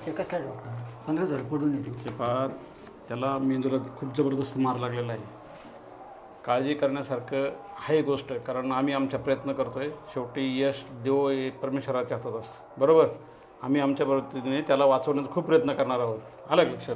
ते कसं काय डॉक्टर 15,000 पडून येतो ते पहा त्याला मेंदूला खूप जबरदस्त मार लागलेला आहे. काळजी करण्यासारखं आहे गोष्ट, कारण आम्ही आमचा प्रयत्न करतो आहे. शेवटी यश देव हे परमेश्वराच्या हातात असतं, बरोबर. आम्ही आमच्या पद्धतीने त्याला वाचवण्याचा खूप प्रयत्न करणार आहोत. आलं लक्षात?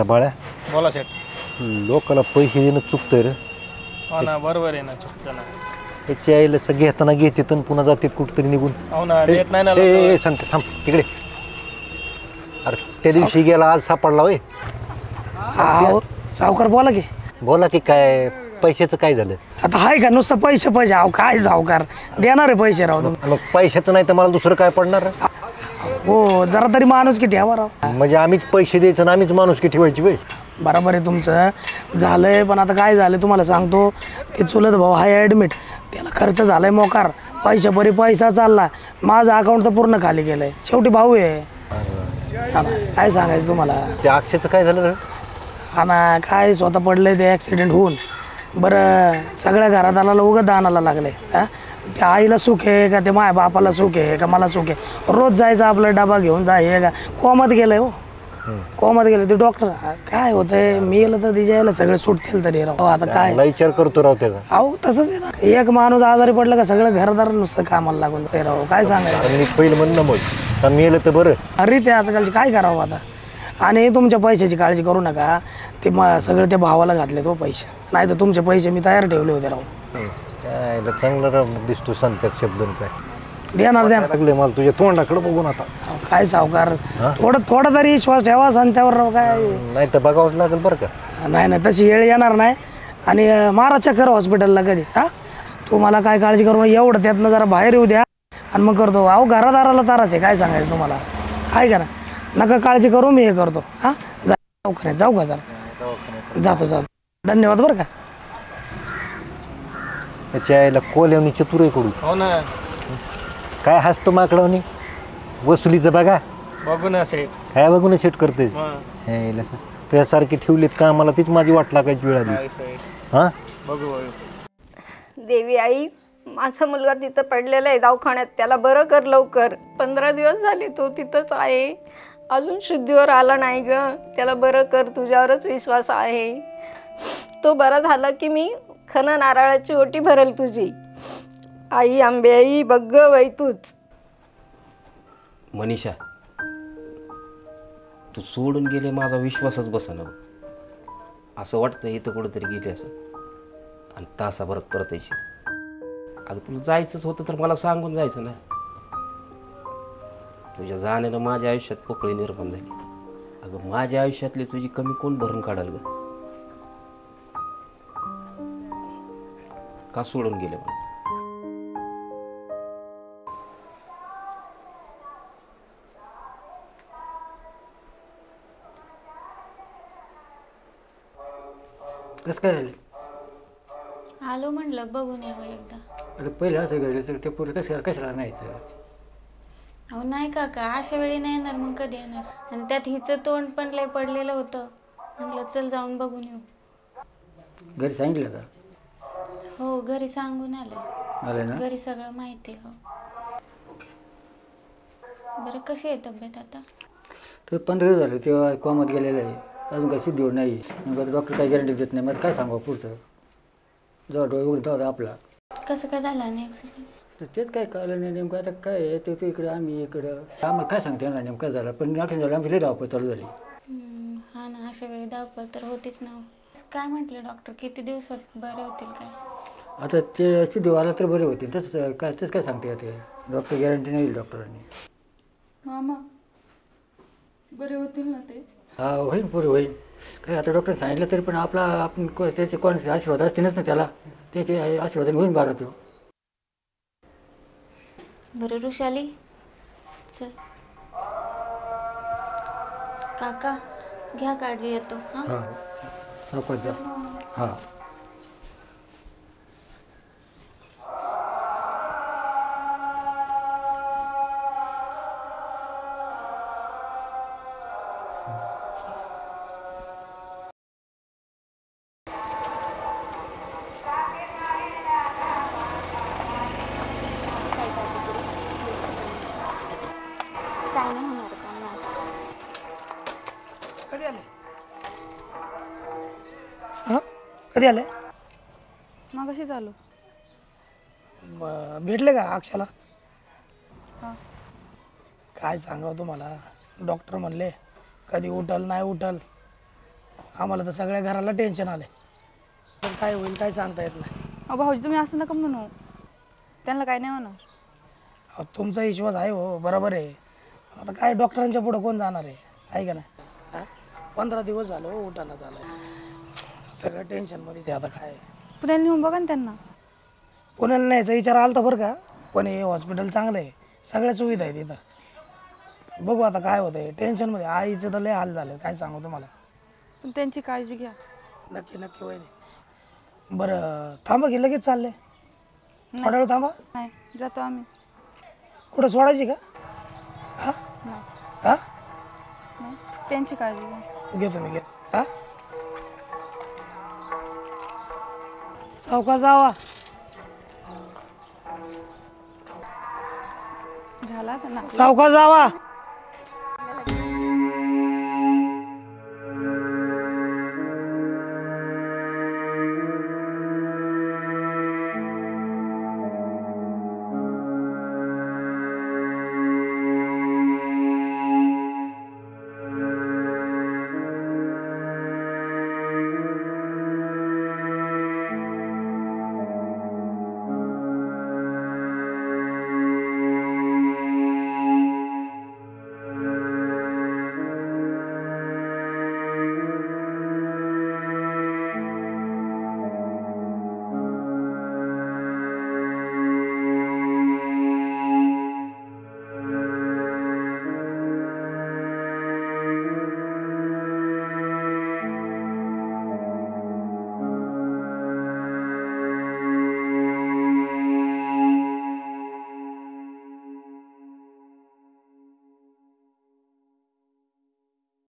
बाळ्या बोला शेठ. लोकाला पैसे देणं चुकतंय रे. हो ना, बरोबर आहे ना, चुकतं ना. त्याची आईला सगळे घेताना घेते तर पुन्हा जाते कुठतरी निघून. हो ना, देत नाही ना. सांगते थांब तिकडे. अरे त्या दिवशी गेला, आज सापडला होय. सावकार बोला की. बोला की काय पैशाचं काय झालं? आता हाय का नुसतं पैसे पैसे? अहो काय सावकार देणार आहे पैसे राव. मग पैशाचं नाही तर मला दुसरं काय पडणार? हो जरा तरी माणूस की ठेवा राव. म्हणजे आम्हीच पैसे द्यायचं ना आम्हीच माणूस की ठेवायची वय. बरोबर आहे तुमचं झालंय, पण आता काय झालं तुम्हाला सांगतो. ते चुलत भाऊ हाय ॲडमिट, त्याला खर्च झालाय मोकार. पैशापरी पैसा चालला, माझं अकाउंट तर पूर्ण खाली गेलंय. शेवटी भाऊ आहे. काय सांगायचं तुम्हाला. ते अक्षयचं काय झालं रे? हा ना, काय स्वतः पडलंय ते ॲक्सिडेंट होऊन. बरं सगळ्या घरात आला उगं दानाला लागलंय. हा त्या आईला सुख आहे का, ते माझ्या बापाला सुख आहे का, मला सुख आहे? रोज जायचं आपला डबा घेऊन जा. हे का कोमात गेलंय हो, कोमात गेलं ते डॉक्टर. काय होतंय, मी गेलं तर तिच्या सगळे सुटतील तरी राव. आता काय विचार करतो राव त्याचा. अहो तसंच आहे ना, एक माणूस आजारी पडलं का सगळं घरदार नुसतं कामाला लागून ते राव. काय सांगायचं. मी पहिलं म्हणणं मग मेलं तर बरं. अरे ते आजकालचे काय करावं आता. आणि तुमच्या पैशाची काळजी करू नका. ते सगळं त्या भावाला घातले तो पैसे, नाही तर तुमचे पैसे मी तयार ठेवले होते राव. काय चांगलं राव दिसतो सांगतात शब्द काय देणार लागले मला तुझ्या तोंडाकडे बघून. आता काय सावकार थोडा तरी विश्वास ठेवा संत्यावर राव. काय नाही तर बघावंच लागेल बरं का. नाही नाही तशी वेळ येणार नाही. आणि मारा चक्कर हॉस्पिटलला कधी. हा तुम्हाला काय काळजी करू, एवढं त्यातनं जरा बाहेर येऊ द्या आणि मग करतो. अहो घरादाराला ताराच आहे. काय सांगायचं तुम्हाला. काय करा नका काळजी करू, मी हे करतो. हां दवाखान्यात जाऊ का जरा? जातो. धन्यवाद बरं का. त्याच्या आईला कोल्यावनी चतुर कडू. हो ना, काय हसतो माकडावनी. वसुलीचं बघा बघू ना शेठ. काय बघू ना सेट करते. तुझ्यासारखी ठेवलीत का मला तीच माझी वाट लागायची वेळ आली. हां बघू. देवी आई, माझा मुलगा तिथं पडलेला आहे दवाखान्यात, त्याला बरं कर लवकर. 15 दिवस झाले तो तिथंच आहे, अजून शुद्धीवर आला नाही ग. त्याला बरं कर, तुझ्यावरच विश्वास आहे. तो बरा झाला की मी खणं नारळाची ओटी भरेल तुझी. आई आंबे आई बघ ग बाई तूच. मनीषा, तू सोडून गेले माझा विश्वासच बसना. असं वाटतं इथं कुठंतरी गेले असं, आणि तासाभरात परत यायची. अगं तुला जायचंच होतं तर मला सांगून जायचं ना. तुझ्या जाण्यानं माझ्या आयुष्यात पोकळी निर्माण झाली. अगं माझ्या आयुष्यातली तुझी कमी कोण भरून काढाल ग? का सोडून गेले मला? कसं काय झालं? आलो म्हटलं बघून यावं एकदा. आता पहिलं असं घडलं तर ते पुढे कशाला नाहीचं. अहो नाही काका, अशा वेळी नाही येणार मग कधी येणार. आणि त्यात हिचं तोंड पण लय पडलेलं होतं. म्हटलं चल जाऊन बघून येऊ. घरी सांगितलं का? हो घरी सांगून आले ना. घरी सगळं माहिती. हो बरं कशी आहे तब्येत आता? तर 15 दिवस झाले तेव्हा कोमात गेलेलं आहे, अजून काही शुद्धीवर नाही. नेमकं डॉक्टर काही गॅरंटी देत नाही. मग काय सांगावं पुढचं, जेव्हा डोळे उघडत होता आपला. कसं काय झालं आणि ॲक्सिडेंट? तर तेच काय कळलं नाही नेमकं. आता काय आहे ते तू इकडं आम्ही इकडं, आम्हाला काय सांगते ना नेमकं झालं. पण ॲक्सिडेंट झालं आमची लई धावपळ चालू झाली. हा ना, अशा वेळी धावपळ तर होतीच ना. काय म्हटले डॉक्टर, किती दिवसात बरे होतील काय? आता ते शुद्धीवर आलं तर बरे होतील. तसं काय सांगते येते, डॉक्टर गॅरंटी नाही दिली डॉक्टरांनी. मामा बरे होतील ना ते? हा होईल, पुरे होईल. काय आता डॉक्टर सांगितलं तरी पण आपण त्याचे कोणाचे आशीर्वाद असतीलच ना त्याला, त्याचे आशीर्वादाने होईल बरा तो. बरं ऋषाली, चल. काका घ्या काळजी, येतो. हां हां सावकाश जा. हां काय नाही होणार का नाही. कधी आले? हां कधी आले? मग कशी चालू? भेटले का अक्षाला? हां. काय सांगावं तुम्हाला, डॉक्टर म्हणले कधी उठल नाही उठल. आम्हाला तर सगळ्या घराला टेन्शन आले. पण काय होईल काय सांगता येत नाही. अहो भाऊजी तुम्ही असं नका म्हणू, त्यांना काय नाही म्हणा. अहो, तुमचा विश्वास आहे हो, बरोबर आहे. आता काय डॉक्टरांच्या पुढं कोण जाणार आहे का नाही? हां 15 दिवस झालं हो, उठाना झालं. सगळं टेन्शनमध्येच आहे आता. काय पुण्याला नेऊन बघा ना त्यांना. पुण्याला न्यायचा विचार आला तर बरं का, पण हे हॉस्पिटल चांगलं आहे, सगळ्या सुविधा आहेत इथं. बघू आता काय होतं आहे. टेन्शनमध्ये आईचं तर लय हाल झालं, काय सांगू तुम्हाला. पण त्यांची काळजी घ्या. नक्की नक्की वहिनी. बरं थांबा की लगेच चालले, थोडा वेळ थांबा. नाही जातो आम्ही. कुठं सोडायची का? हां नाही हां नाही, त्यांची काळजी घ्या. घेतो मी घेतो. हां सावकाश जावा. झाला असं ना. सावकाश जावा.